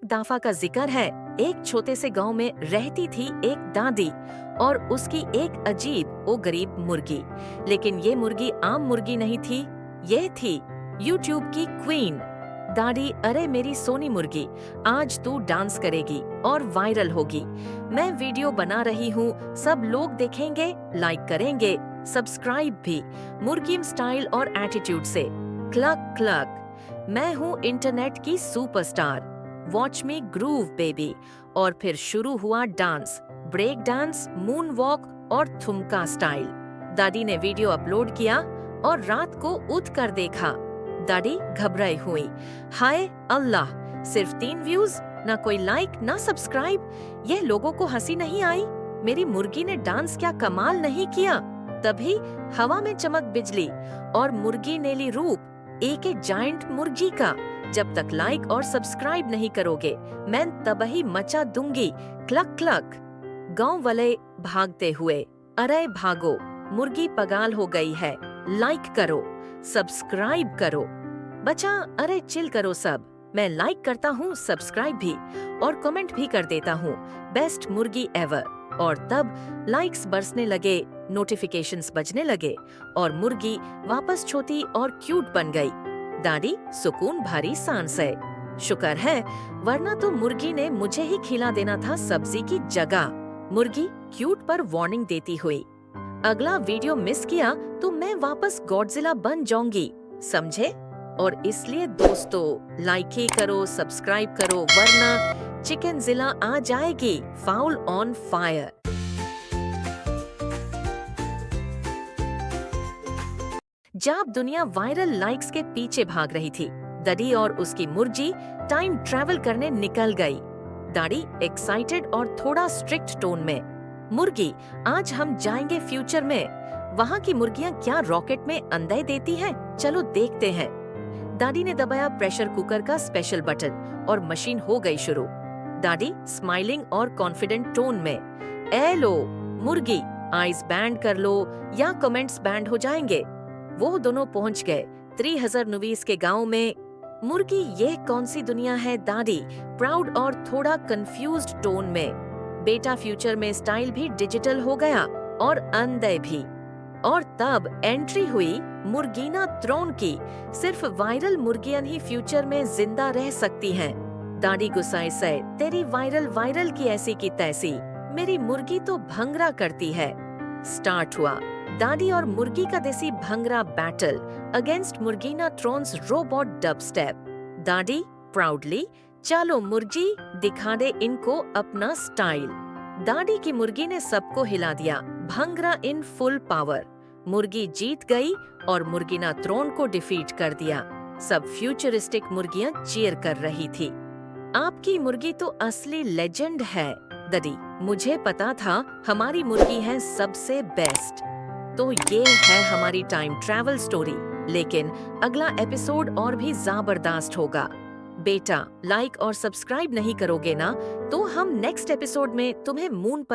एक दफा का जिक्र है। एक छोटे से गांव में रहती थी एक दादी और उसकी एक अजीब ओ गरीब मुर्गी। लेकिन ये मुर्गी आम मुर्गी नहीं थी, ये थी यूट्यूब की क्वीन। दादी, अरे मेरी सोनी मुर्गी, आज तू डांस करेगी और वायरल होगी। मैं वीडियो बना रही हूँ, सब लोग देखेंगे, लाइक करेंगे, सब्सक्राइब भी, मुर्गी स्टाइल और एटीट्यूड से। क्लक क्लक, मैं हूँ इंटरनेट की superstar, watch me groove baby. और फिर शुरू हुआ dance, break dance, moonwalk और ठुमका स्टाइल। दादी ने वीडियो अपलोड किया और रात को उठ कर देखा। दादी घबराई हुई, हाय अल्लाह, सिर्फ 3 व्यूज, ना कोई लाइक ना सब्सक्राइब। ये लोगों को हंसी नहीं आई? मेरी मुर्गी ने डांस क्या कमाल नहीं किया? तभी हवा में चमक बिजली और मुर्गी ने ली रूप एक जायंट मुर्गी का। जब तक लाइक और सब्सक्राइब नहीं करोगे, मैं तबाही मचा दूंगी। Clock clock. गांव वाले भागते हुए, अरे भागो, मुर्गी पगाल हो गई है, लाइक करो, सब्सक्राइब करो। बचा, अरे चिल करो सब, मैं लाइक करता हूँ, सब्सक्राइब भी और कमेंट भी कर देता हूँ, बेस्ट मुर्गी एवर। और तब लाइक्स बरसने लगे, नोटिफिकेशंस बजने लगे और मुर्गी वापस छोटी और क्यूट बन गई। दादी सुकून भरी सांस है, शुक्र है, वरना तो मुर्गी ने मुझे ही खिला देना था सब्जी की जगह। मुर्गी क्यूट पर वार्निंग देती हुई, अगला वीडियो मिस किया तो मैं वापस गॉडजिला बन जाऊंगी, समझे? और इसलिए दोस्तों, लाइक ही करो, सब्सक्राइब करो, वरना चिकन जिला आ जाएगी, फाउल ऑन फायर। जब दुनिया वायरल लाइक्स के पीछे भाग रही थी, दादी और उसकी मुर्गी टाइम ट्रैवल करने निकल गई। दादी एक्साइटेड और थोड़ा स्ट्रिक्ट टोन में, मुर्गी, आज हम जाएंगे फ्यूचर में। वहाँ की मुर्गियाँ क्या रॉकेट में अंडे देती हैं? चलो देखते हैं। दादी ने दबाया प्रेशर कुकर का स्पेशल बटन और मशीन हो गई शुरू। दादी स्माइलिंग और कॉन्फिडेंट टोन में, ए लो मुर्गी, आईज बैंड कर लो या कमेंट्स बैंड हो जाएंगे। वो दोनों पहुंच गए 3000 के गांव में। मुर्गी, ये कौन सी दुनिया है दादी, प्राउड और थोड़ा कंफ्यूज्ड टोन में। बेटा, फ्यूचर में स्टाइल भी डिजिटल हो गया और अंडे भी। और तब एंट्री हुई मुर्गीना थ्रोन की। सिर्फ वायरल मुर्गियां ही फ्यूचर में जिंदा रह सकती हैं। दादी गुस्साए से, तेरी वायरल की ऐसी की तैसी, मेरी मुर्गी तो भंगरा करती है। स्टार्ट हुआ दादी और मुर्गी का देसी भंगरा बैटल अगेंस्ट मुर्गीना थ्रोन्स रोबोट डबस्टेप। दादी प्राउडली, चलो मुर्गी, दिखा दे इनको अपना स्टाइल। दादी की मुर्गी ने सबको हिला दिया, भंगरा इन फुल पावर। मुर्गी जीत गई और मुर्गीना थ्रोन को डिफीट कर दिया। सब फ्यूचरिस्टिक मुर्गियां चीयर कर रही थी। आपकी मुर्गी तो असली लेजेंड है दादी, मुझे पता था हमारी मुर्गी है सबसे बेस्ट। तो ये है हमारी टाइम ट्रैवल स्टोरी, लेकिन अगला एपिसोड और भी जबरदस्त होगा। बेटा, लाइक और सब्सक्राइब नहीं करोगे ना, तो हम नेक्स्ट एपिसोड में तुम्हें मून पर